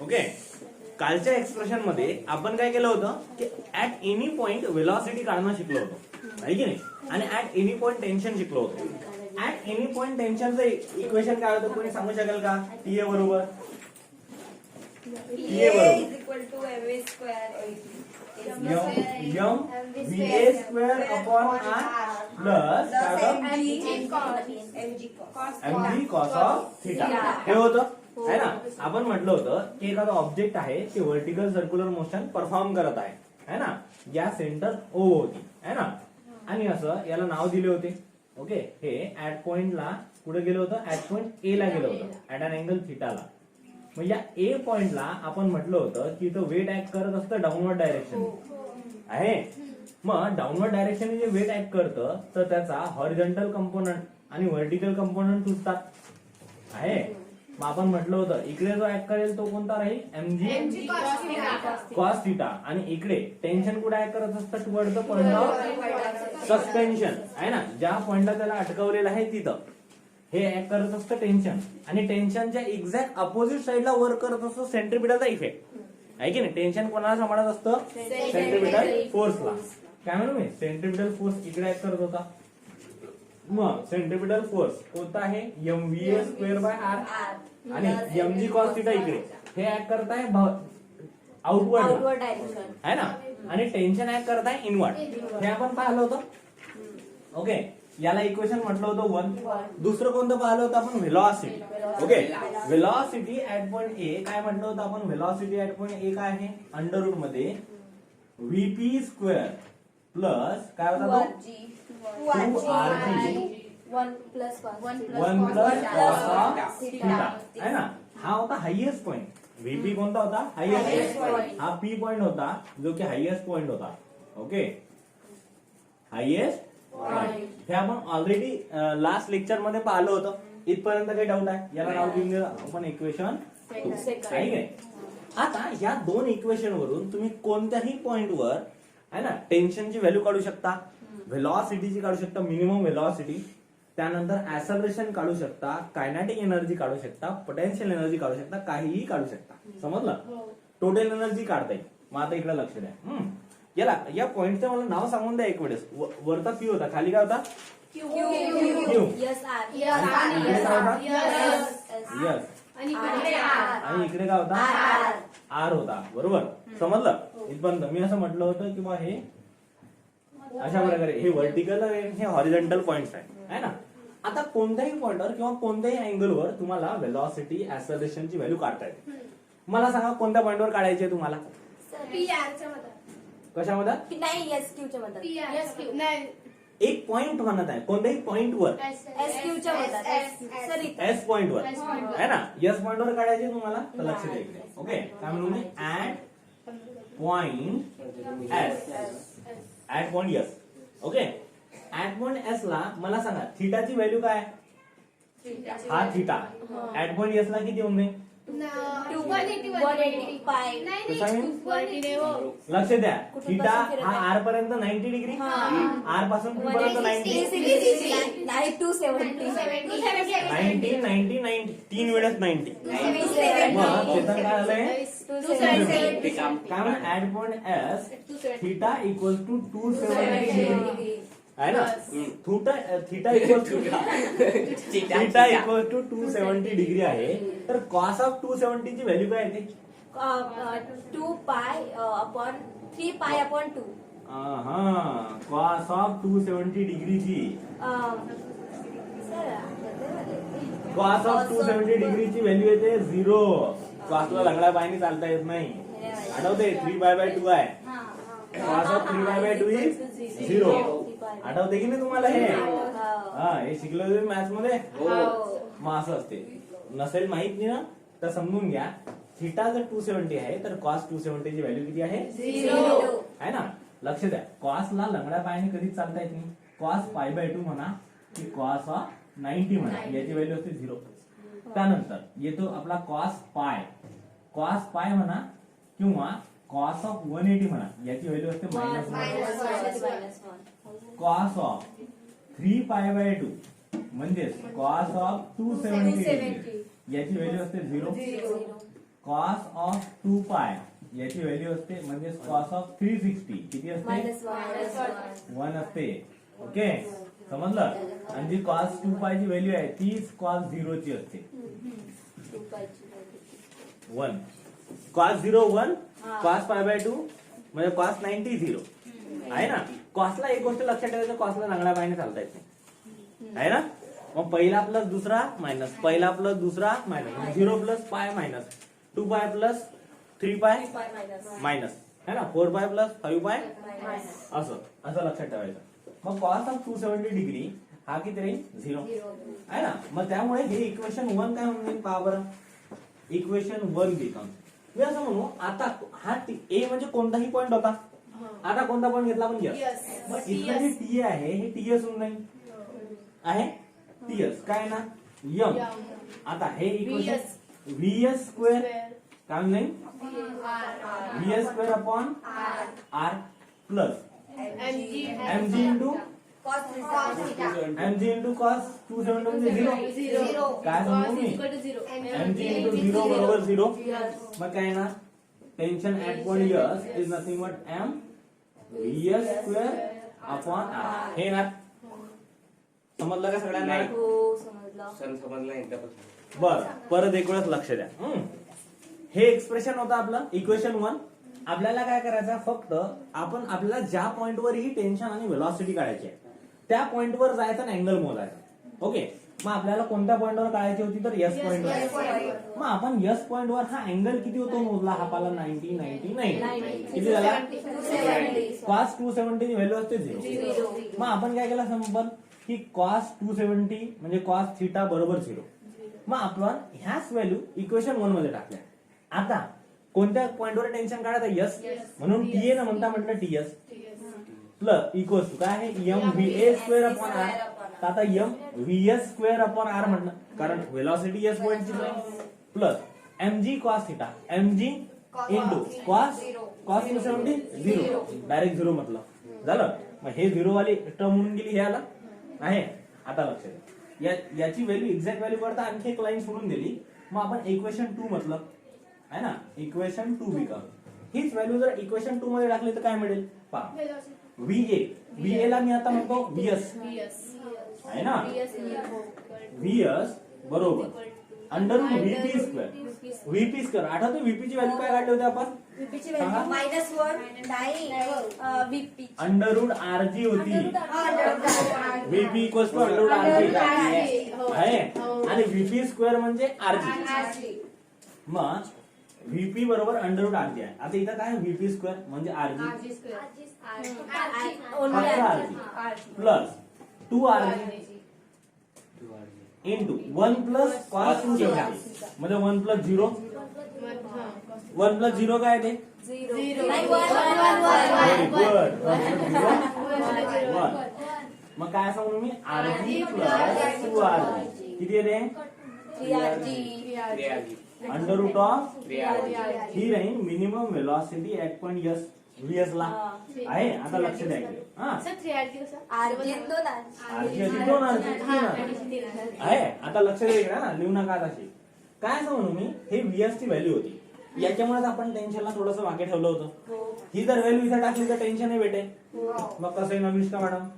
Okay, कालच्या expression मध्ये आपण काय केलं होतं की ऍट एनी पॉइंट वेलॉसिटी काढणं शिकलो होतो, आहे की नाही? आणि ऍट एनी पॉइंट टेन्शन शिकलो होतो. ऍट एनी पॉइंट टेन्शनचं इक्वेशन काय होतं, कोणी सांगू शकेल का? TA बरोबर MVA square upon R plus MG cos of theta हे होतं, है ना? आपण म्हटलं होतं की एखादा ऑब्जेक्ट आहे ते व्हर्टिकल सर्क्युलर मोशन परफॉर्म करत आहे, है ना? या सेंटर O होती, है ना? आणि असं याला नाव दिले होते. ओके, हे ऍट पॉइंटला कुठे गेलं होतं? ऍट पॉइंट A ला गेलं होतं, ऍट अन अँगल थिटाला. मग या A पॉइंटला आपण म्हटलं होतं की तो वेट ऍक्ट करत असतं डाऊनवर्ड डायरेक्शन आहे. मग डाऊनवर्ड डायरेक्शन जे वेट ऍक्ट करतं तर त्याचा हॉरिझॉन्टल कंपोनंट आणि व्हर्टिकल कंपोनंट सुचतात आहे. मग आपण म्हटलं होतं इकडे जो ऍक्ट करेल तो कोणता राहील? MG cos theta. आणि इकडे टेन्शन कुठे ऍक्ट करत असतं? Toward the point of suspension, आहे ना? ज्या पॉइंटला त्याला अटकवलेलं आहे तिथं हे ऍक्ट करत असतं टेन्शन. आणि टेन्शनच्या एक्झॅक्ट अपोजिट साईडला वर्क करत असतो सेंट्रिपिटलचा इफेक्ट, आहे की नाही? टेन्शन कोणाला सांभाळत असतं? सेंट्रिपिटल फोर्सला. काय म्हणू मी? सेंट्रिपिटल फोर्स इकडे ऍक्ट करत होता. मग सेंट्रिपिटल फोर्स कोणता आहे? MVA स्क्वेअर बाय R आणि MG कॉस थिटा इकडे हे ऍक्ट करत आहे आउटवर्ड डायरेक्शन, आहे ना? आणि टेन्शन ऍक्ट करत आहे इनवर्ड, हे आपण पाहिलं होतं. ओके, याला इक्वेशन म्हटलं होतं 1. दुसरं कोणतं पाहिलं होतं आपण? Velocity. Okay, velocity at point A काय म्हटलं होतं आपण? व्हेलॉसिटी ऍट पॉइंट A काय आहे? अंडर रूट मध्ये VP स्क्वेअर प्लस काय होता तो? 2RG 1 plus cos of theta, है ना? हा होता हायएस्ट पॉइंट. VP कोणता होता? Highest point. हा P पॉइंट होता जो की हायएस्ट पॉइंट होता. ओके, हायएस्ट पॉइंट हे आपण ऑलरेडी लास्ट लेक्चर मध्ये पाहिलं होतं. इथपर्यंत काही डाऊट आहे? याला नाव देऊन दिलं आपण इक्वेशन 2. आहे काय? आता या दोन इक्वेशन वरून तुम्ही कोणत्याही पॉइंटवर, आहे ना, टेन्शनची व्हॅल्यू काढू शकता, व्हेलॉसिटीची काढू शकता, मिनिमम व्हेलॉसिटी, त्यानंतर ऍक्सलरेशन काढू शकता, कायनेटिक एनर्जी काढू शकता, पोटेन्शियल एनर्जी काढू शकता, काहीही काढू शकता. समजलं? टोटल एनर्जी काढता येईल. मग आता इकडे लक्ष द्या. याला या पॉइंटचं मला नाव सांगून द्या एक वेळेस. वरता P होता, खाली काय होता? Q. आणि इकडे काय होता? R होता. बरोबर, समजलं? इथपर्यंत मी असं म्हटलं होतं की बा हे अशा प्रकारे हे व्हर्टिकल हे हॉरिझॉन्टल पॉइंट्स आहे ना? आता कोणत्याही पॉइंटवर किंवा कोणत्याही अँगलवर तुम्हाला व्हेलॉसिटी ऍक्सलरेशनची व्हॅल्यू काढता येते. मला सांगा कोणत्या पॉइंटवर काढायची आहे तुम्हाला? कशामध्ये? नाही, SQ मध्ये. एक पॉइंट म्हणत आहे, कोणत्याही पॉइंटवर SQ च्या मध्ये. S पॉइंटवर, आहे ना? S पॉइंटवर काढायचे तुम्हाला, तर लक्ष द्या इकडे. ओके, काय म्हणून मी? At point S, at point S. Okay, at point S ला मला सांगा थिटाची व्हॅल्यू काय? हा थिटा ऍट पॉइंट S ला किती होऊन? लक्ष द्या, थिटा हा R पर्यंत 90 डिग्री, R पासून P पर्यंत 90 तीन वेळेस 90. मग चेतन काय झालंय? काय म्हणा? At point S theta equal to 270 degree, आहे ना? थिटा इक्वल टू 270 डिग्री आहे. तर कॉस ऑफ 270 ची व्हॅल्यू काय येते? 2 pi upon 3 pi upon 2. Cos of 270 डिग्रीची cos of 270 डिग्रीची value येते 0. कॉसला लंगडा पायने चालता येत नाही, आठवते? 3π/2 आहे. Cos of 3π/2 is 0. आठवते की नाही तुम्हाला हे? हे शिकलो तुम्ही मॅथ्स मध्ये. मग असं असते. नसेल माहित नाही ना तर समजून घ्या. थिटा जर 270 आहे तर कॉस 270 ची व्हॅल्यू किती आहे? 0 आहे ना? लक्ष द्या, कॉसला लंगड्या पायाने कधीच चालता येत नाही. कॉस π/2 म्हणा की कॉस ऑफ 90 म्हणा, याची व्हॅल्यू असते 0. त्यानंतर येतो आपला कॉस पाय म्हणा किंवा कॉस ऑफ 180 म्हणा, याची व्हॅल्यू असते -1. कॉस ऑफ 3π/2 म्हणजेच कॉस ऑफ 270 याची व्हॅल्यू असते 0. कॉस ऑफ 2 पाय याची व्हॅल्यू असते म्हणजे कॉस ऑफ 360 किती असते मायनस 1 1 असते. ओके समजलं. आणि जी कॉस 2 पाय ची व्हॅल्यू आहे ती कॉस 0 ची असते 1. कॉस 0 1 कॉस पाय बाय 2 म्हणजे कॉस 90 0 आहे ना. कॉसला एक गोष्ट लक्षात ठेवायचं, कॉसला लंगडा पायने चालता येत नाही आहे ना. मग पहिला प्लस दुसरा मायनस, पहिला प्लस दुसरा मायनस, 0 प्लस पाय मायनस, 2 पाय प्लस 3 पाय मायनस है ना, 4 पाय प्लस 5 पाय असं असं लक्षात ठेवायचं. मग कॉस ऑफ 270 डिग्री हा किती राहील 0 आहे ना. मग त्यामुळे हे इक्वेशन 1 काय म्हणून पहा बरं. इक्वेशन 1 बिकम मी असं म्हणू आता हा ए म्हणजे कोणताही पॉईंट होता. आता कोणता पॉईंट घेतला आपण यस. मग इथलं जे टी आहे हे टीएस होऊन जाईल आहे टीएस काय ना यम. आता हे इक्वेशन व्हीएस स्क्वेअर काय होऊन जाईल VS square upon R plus MG into MG into cos 270 म्हणजे 0 काय सांगू मी एमजी इंटू 0 बरोबर 0. मग काय ना tension at point S is nothing but M VS square upon R. हे ना समजलं का सगळ्यांना. समजलं एकदा बर परत एक वेळेस लक्ष द्या. हे एक्सप्रेशन होतं आपलं इक्वेशन 1. आपल्याला काय करायचं फक्त आपण आपल्याला ज्या पॉइंटवर ही टेन्शन आणि व्हेलॉसिटी काढायची आहे त्या पॉइंटवर जायचं आणि अँगल मोजायचा. ओके मग आपल्याला कोणत्या पॉइंटवर काढायची होती तर यस पॉइंटवर. मग आपण यस पॉइंटवर हा अँगल किती होतो मोजला हा पाला 90 किती झाला कॉस 270 ची व्हॅल्यू असते 0. मग आपण काय केलं सिंपल की कॉस 270 म्हणजे कॉस थिटा बरोबर 0. मग आपण ह्याच व्हॅल्यू इक्वेशन 1 मध्ये टाकल्या. आता कोणत्या पॉइंटवर टेन्शन काढायचं यस म्हणून टीए न म्हणता म्हटलं टीएस प्लस इक्वल्स टू काय आहे M VA square upon R. आता M VS square upon R म्हटलं कारण व्हेलॉसिटी एस पॉइंटची plus MG cos theta MG into cos 270 0 direct 0 म्हटलं झालं. मग हे 0 वाली टर्म म्हणून गेली हे आला आहे. आता लक्ष द्या याची व्हॅल्यू एक्झॅक्ट व्हॅल्यू करता आणखी एक लाईन सोडून दिली. मग आपण इक्वेशन 2 म्हटलं आहे ना इक्वेशन 2 बिकम हीच व्हॅल्यू जर इक्वेशन 2 मध्ये टाकली तर काय मिळेल पहा व्हीए ला मी आता म्हणतो व्हीएस आहे ना व्हीएस बरोबर under VP square. VP square आठवतो व्हीपी ची व्हॅल्यू काय काढली होती आपण मायनस 1 नाही व्हीपी अंडर रूट आरजी होती. VP equals to under root RG आहे आणि व्हीपी स्क्वेअर म्हणजे आरजी. मग व्हीपी बरोबर अंडर रूट आरजी आहे. आता इथं काय व्हीपी स्क्वेअर म्हणजे RG plus 2 RG into 1 plus cos 270 म्हणजे 1 प्लस 0 1 प्लस 0 काय ते 0 व्हेरी गुड 1. मग काय सांगू मी आरजी प्लस 2 आरजी किती येते 3RG अंडर रूट ऑफ ही राहील minimum velocity at point yes VS ला आहे. आता लक्ष द्यायचं आरजी 2 आरजी आहे. आता लक्ष द्यायचं ना लिहू नका तशी. काय असं म्हणू मी हे व्हीएस ची व्हॅल्यू होती याच्यामुळेच आपण टेन्शनला थोडंसं मागे ठेवलं होतं. ही जर व्हॅल्यू इथे टाकली तर टेन्शन नाही भेटेल. मग कसं आहे नविष्का मॅडम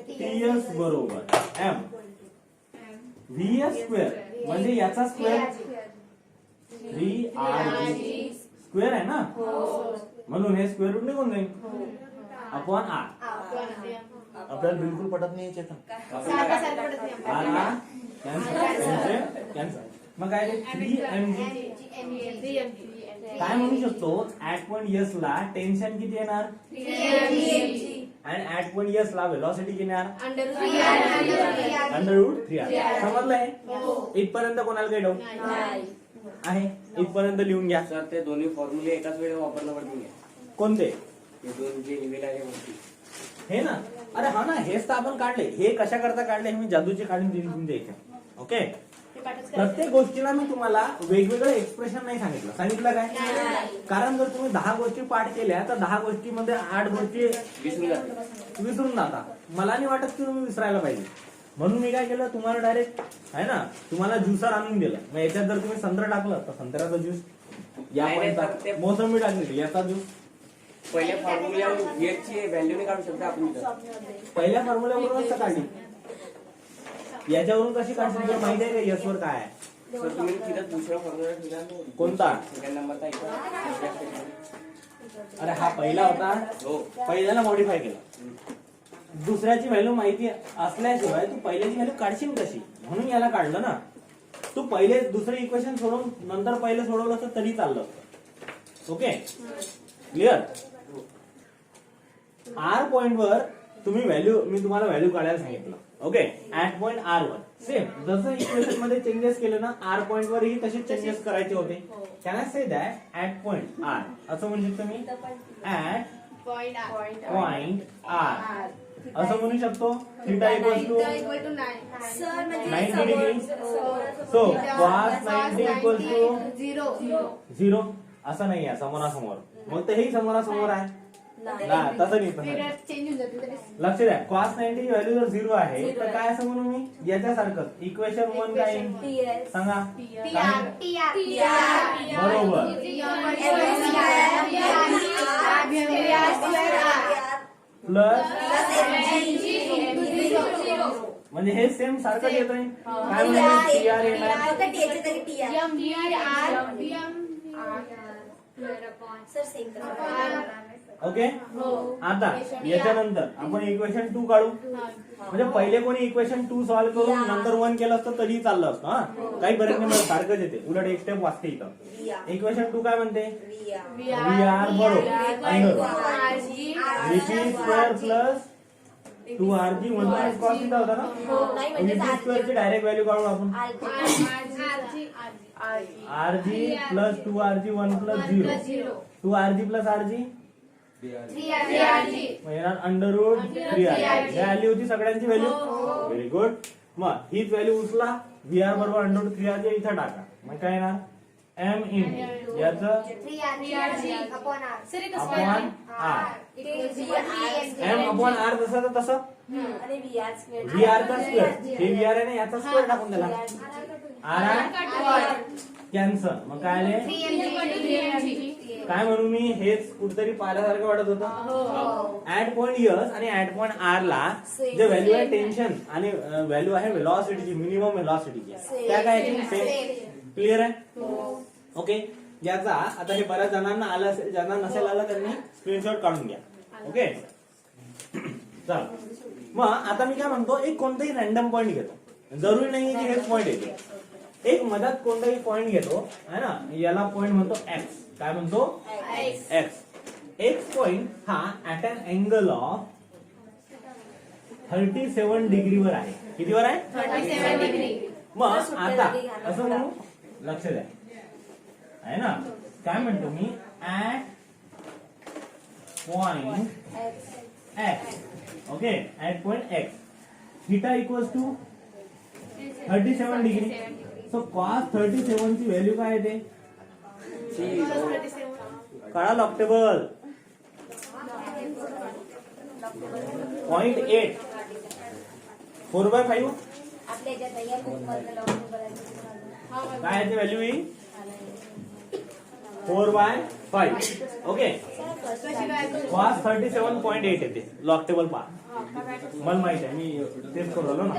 टीएस बरोबर एम व्हीएस स्क्वेअर म्हणजे याचा स्क्वेअर 3RG स्क्वेअर आहे ना म्हणून हे स्क्वेअर रूट निघून जाईल अपॉन आर. आपल्याला बिलकुल पटत नाही कॅन्सल. मग काय 3mg काय म्हणू शकतो ऍट पॉइंट यस ला टेन्शन किती येणार 3mg आणि ऍट पॉइंट यस ला व्हेलॉसिटी किती येणार अंडर रूट 3r. समजलंय इथपर्यंत कोणाला काही डाऊट आहे इथपर्यंत लिहून घ्या. सर ते दोन्ही फॉर्म्युले एकाच वेळी वापरला पडतील कोणते हे दोन जे लिहिलेले आहे वरती हे ना. अरे हा ना हेच तर आपण काढले. हे कशा करता काढले हे मी जादूची काढून दिली द्यायचे. ओके प्रत्येक गोष्टीला मी तुम्हाला वेगवेगळं एक्सप्रेशन नाही सांगितलं काय कारण जर तुम्ही 10 गोष्टी पाठ केल्या तर 10 गोष्टीमध्ये 8 गोष्टी विसरून जाता. मला नाही वाटत की तुम्ही विसरायला पाहिजे म्हणून मी काय केलं तुम्हाला डायरेक्ट आहे ना तुम्हाला ज्युसर आणून दिलं. मग याच्यात जर तुम्ही संत्र टाकलं तर संत्र्याचा ज्यूस या नाही, नाही, पॉईंटचा सर, ते- मोसंबी टाकली याचा ज्यूस पहिले फॉर्म्युल्यावर VH ची व्हॅल्यू नाही काढू शकता आपण इथं. पहिल्या फॉर्म्युल्यावरून कसं काढली याच्यावरून कशी काढली तुला माहिती आहे का यस वर काय आहे सर तुम्ही तिथं दुसरा फॉर्म्युला ठेवला ना. कोणता? सेकंड नंबरचा इथं. अरे हा पहिला होता हो. पहिल्याला मॉडीफाय केला दुसऱ्याची व्हॅल्यू माहिती असल्याशिवाय तू पहिल्याची व्हॅल्यू काढशील कशी म्हणून याला काढलं ना तू पहिले दुसरे इक्वेशन सोडून नंतर पहिले सोडवलं असतं तरी चाललं असतं ओके क्लिअर आर पॉइंट वर तुम्ही व्हॅल्यू मी तुम्हाला व्हॅल्यू काढायला सांगितलं ओके ऍट पॉइंट आर वर सेम जसं इक्वेशन मध्ये चेंजेस केले ना आर पॉइंट वरही तसे चेंजेस करायचे होते can I say that at point R असं म्हणजे तुम्ही ऍट पॉइंट आर असं म्हणू शकतो थिटा इक्वल्स टू सर म्हणजे 90 degree so cos 90 equals to 0 असं नाही आहे समोरासमोर मग ते हे समोरासमोर आहे ना तसं नाही लक्ष द्या cos 90 ची व्हॅल्यू जर 0 आहे तर काय असं म्हणू मी याच्यासारखं इक्वेशन 1 काय येईल? सांगा बरोबर प्लस म्हणजे हे सेम सारखंच येत आहे काय म्हणजे TR येणार ओके आता याच्यानंतर आपण इक्वेशन 2 काढू म्हणजे पहिले कोणी इक्वेशन 2 सॉल्व्ह करून नंतर 1 केलं असतं तरी चाललं असतं हा काही फरक नाही मला सारखंच येते उलट एक स्टेप वाचते इथं इक्वेशन 2 काय म्हणते VR बरोबर under VP square plus 2RG 1 plus cos theta होता ना VP स्क्वेअर ची डायरेक्ट व्हॅल्यू काढू आपण RG plus 2RG 1 plus 0 2RG plus RG येणार अंडर रूट 3R व्हॅल्यू होती सगळ्यांची व्हॅल्यू व्हेरी गुड मग हीच व्हॅल्यू उचला VR बरोबर अंडर रूट 3R इथं टाका मग काय येणार M इन याचं upon R M upon R तसं तर तसं VR का स्क्वेअर हे VR आहे ना याचा स्क्वेअर टाकून दिला R कॅन्सल मग काय आले काय म्हणू मी हेच कुठेतरी पाहिल्यासारखं वाटत होतं ऍट पॉइंट यस आणि ऍट पॉइंट आर ला जे व्हॅल्यू आहे टेन्शन आणि व्हॅल्यू आहे व्हेलॉसिटीची मिनिमम व्हेलॉसिटीची त्या काय सेम क्लिअर आहे ओके याचा आता हे बऱ्याच जणांना आलं असेल ज्यांना नसेल आलं त्यांनी स्क्रीनशॉट काढून घ्या ओके चला मग आता मी काय म्हणतो एक कोणताही रॅन्डम पॉइंट घेतो जरुरी नाही की हेच पॉइंट येते एक मधात कोणताही पॉइंट घेतो है ना याला पॉइंट म्हणतो एक्स काय म्हणतो एक्स पॉइंट हा ऍट अन अँगल ऑफ 37 डिग्रीवर आहे कितीवर आहे 37 डिग्री मग आता असं म्हणू लक्ष द्या आहे ना काय म्हणतो मी at point X okay at point X theta equals to 37 degree so cos 37 ची व्हॅल्यू काय येते काढा लॉकटेबल 0.8 4/5 काय याची व्हॅल्यू येईल 4/5 ओके cos 37.8 येते लॉकटेबल पहा मला माहित आहे मी तेच करू राहिलो ना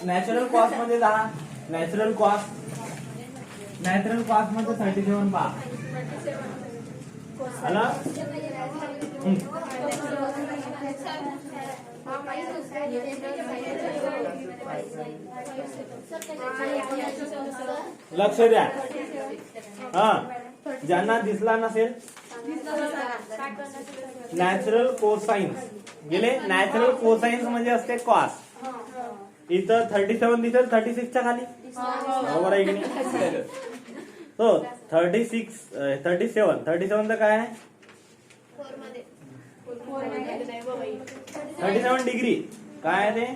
नॅचरल कॉस्ट मध्ये जा नॅचरल कॉस्ट मध्ये 37 पहा आला लक्ष द्या हा ज्यांना दिसला नसेल नॅचरल कोसाइन्स गेले नॅचरल कोसाइन्स म्हणजे असते कॉस इथं 37 दिसेल 36 च्या खाली बरोबर आहे की नाही हो 37 चं काय आहे 37 डिग्री काय आहे ते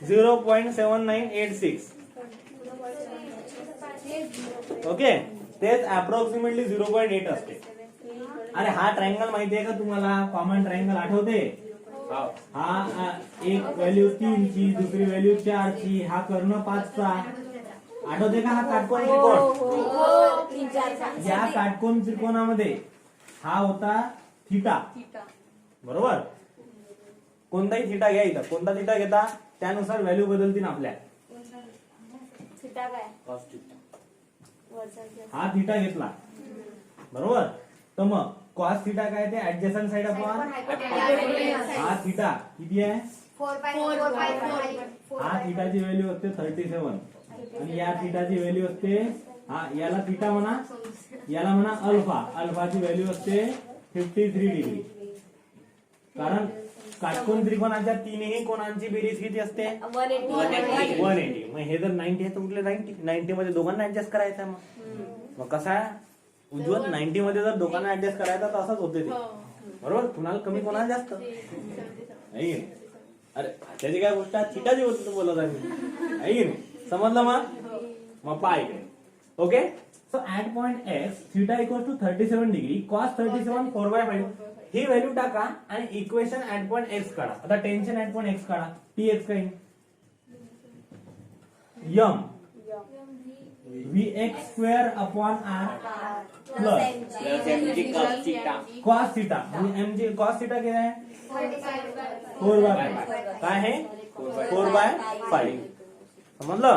0.7986 ओके तेच अप्रॉक्सिमेटली 0.8 असते अरे हा ट्रायंगल माहितीये का तुम्हाला कॉमन ट्रायंगल आठवते हा एक व्हॅल्यू 3 ची दुसरी व्हॅल्यू 4 ची हा कर्ण 5 चा आठवते का हा काटकोन हो त्रिकोण? हो 3 4 5 या काटकोन त्रिकोणामध्ये हा होता थिटा, बरोबर. कोणताही थिटा घ्या इथं, कोणता थिटा घेता त्यानुसार व्हॅल्यू बदलतील आपल्या. थिटा काय कॉस थिटा. हा थिटा घेतला, बरोबर. तर मग कॉस थिटा काय ते ऍडजसंट साइड अपॉन हा थिटा किती आहे? हा थिटाची व्हॅल्यू असते 37 आणि या थिटाची व्हॅल्यू असते, हा याला थिटा म्हणा, याला म्हणा अल्फा. अल्फाची व्हॅल्यू असते 53 डिग्री. कारण काटकोन त्रिकोणाच्या तिन्ही कोणांची बेरीज किती असते? 180 180. मग हे जर 90 आहे तर उरले 90 मध्ये दोघांना ऍडजस्ट करायचं आहे. मग कसं आहे उज्ज्वल, 90 मध्ये जर दोघांना ऍडजस्ट करायचं तर असंच होते ते, बरोबर. कुणाला कमी कोणाला जास्त आहे की नाही? अरे त्याची काय गोष्ट आहे, थिटाची गोष्ट बोलत आहे मी, आहे की नाही? समजलं मग पहा इकडे. Okay, so at point X theta equals to 37 degree, cos 37 4/5 ही व्हॅल्यू टाका आणि इक्वेशन ऍट पॉइंट एक्स काढा. आता टेन्शन ऍट पॉइंट एक्स काढा. टी एक्स काही M VX square upon R plus mg cos थिटा. कॉस थिटा म्हणजे mg cos theta किती आहे? 4/5. काय आहे? 4/5. समजलं.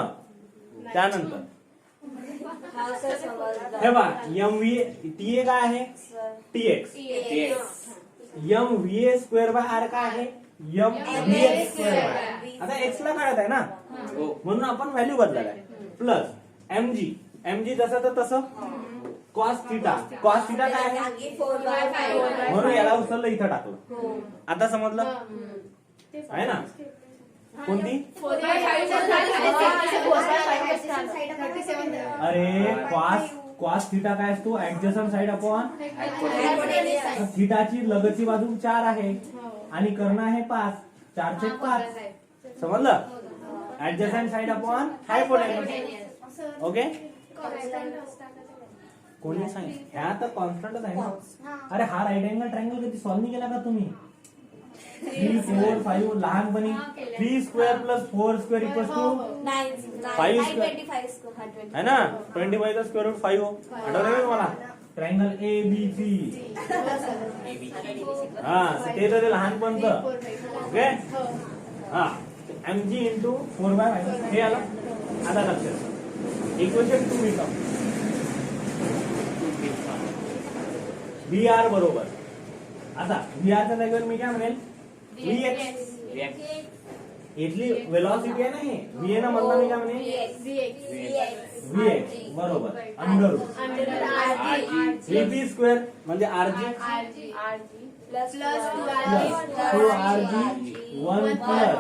त्यानंतर हा सर समजलं. हे बघा MV टी काय आहे? TX. M VA square by R काय आहे? MVX square by. आता एक्स ला काढत आहे ना, हो. म्हणून आपण व्हॅल्यू बदलायला आहे. प्लस mg जसं तर तसं कॉस थिटा. कॉस थिटा काय आहे? 4/5 म्हणून याला उचललं, इथं टाकलं. आता समजलं आहे ना? कोणती? अरे कॉस थिटा काय असतो? ऍडजसंट साइड अपॉन थिटाची लगतची बाजू 4 आहे आणि कर्ण आहे 5. 4/5. समजलं. Adjacent side upon hypotenuse. Okay, कोणी सांग ह्या तर कॉन्स्टंटच आहे ना. अरे हा राईट अँगल ट्रायंगल कधी सॉल्व्ह नाही केला का तुम्ही? 3 4 5 लहानपणी 3 square plus 4 square equals to 5 square है ना. 25 चा स्क्वेअर रूट 5 आठवलं का तुम्हाला? Triangle ABC. हा ते तर लहानपणचं. ओके, हा mg इंटू 4/5 हे आलं. आता लक्षात इक्वेशन 2 मिळतं. VR बरोबर. आता VR च्या जागेवर मी काय म्हणेल? VX. इथली वेलॉसिटी आहे ना, हे VA ना मधला मी काय म्हणेल? VX बरोबर अंडर रूट VB स्क्वेअर म्हणजे RG plus 2RG 1 plus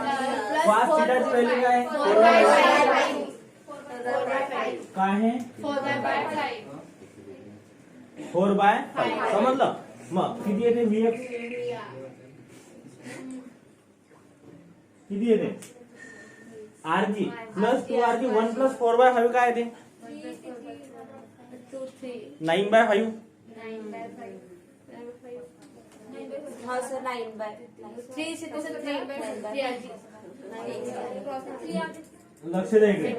cos थिटाची व्हॅल्यू काय? 4/5. काय आहे? 4/5. समजलं. मग किती येते VX? किती येते? RG प्लस 2RG 1 प्लस 4/5 काय येते? 9/5. हा सर 9/3 लक्ष द्या इकडे.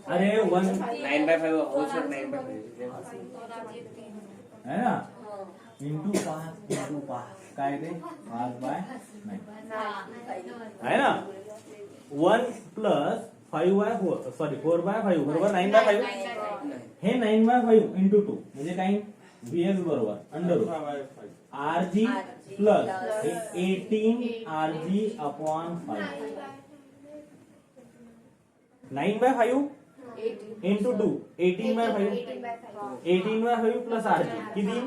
अरे 1 9/5 हो सर 9/5 है ना, इंटू 5 काय ते 5/9 आहे ना. 1 प्लस 5/4 सॉरी 4/5 बरोबर 9/5. हे 9/5 इंटू 2 म्हणजे काय? VX बरोबर under root RG plus 18RG upon 5. 9/5 into 2 18/5. 18/5 plus RG किती?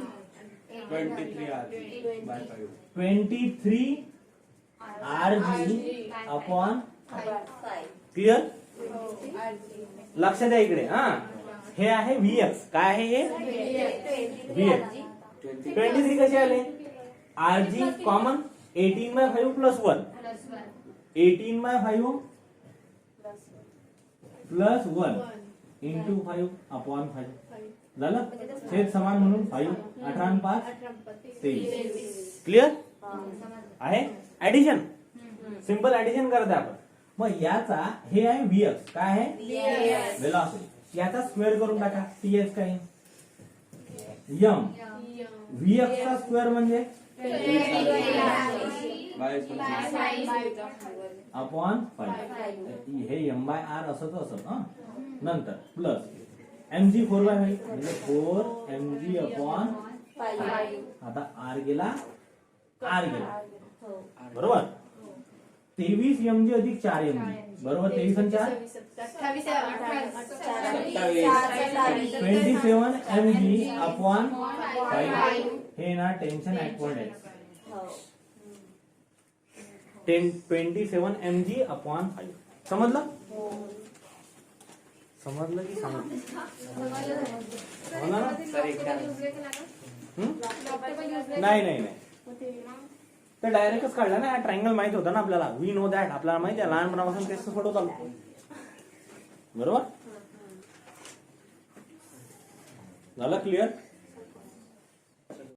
23 RG अपॉन 5. क्लिअर. लक्ष द्या इकडे. हा हे आहे VX. काय आहे हे? VX. 23 कसे आले? RG common 18/5 plus 1. 18/5 plus 1 into 5 upon 5 झालं. छेद समान म्हणून 5. 18 आणि 5 23. क्लिअर आहे. ऍडिशन सिंपल ऍडिशन करत आहे आपण. मग याचा हे आहे Vx, काय आहे वेलॉसिटी, याचा स्क्वेअर करून टाका. टीएस काय यम, Vx चा स्क्वेअर म्हणजे अपॉन 5, हे m/r असंच असत ना. नंतर प्लस mg 4/5 म्हणजे 4 mg अपॉन 5. आता r गेला बरोबर. 23 mg अधिक 4 mg बरोबर. 23 आणि 4 27 mg अपॉन 5. हे ना टेन्शन ऍट पॉइंट आहे. 27 mg अपॉन 5. समजलं की समजलं ना? नाही तर डायरेक्टच काढला ना. ट्रायंगल माहित होता ना आपल्याला. वी नो दॅट, आपल्याला माहिती आहे लहानपणापासून तेच सोडवत आलो बरोबर. झालं क्लिअर.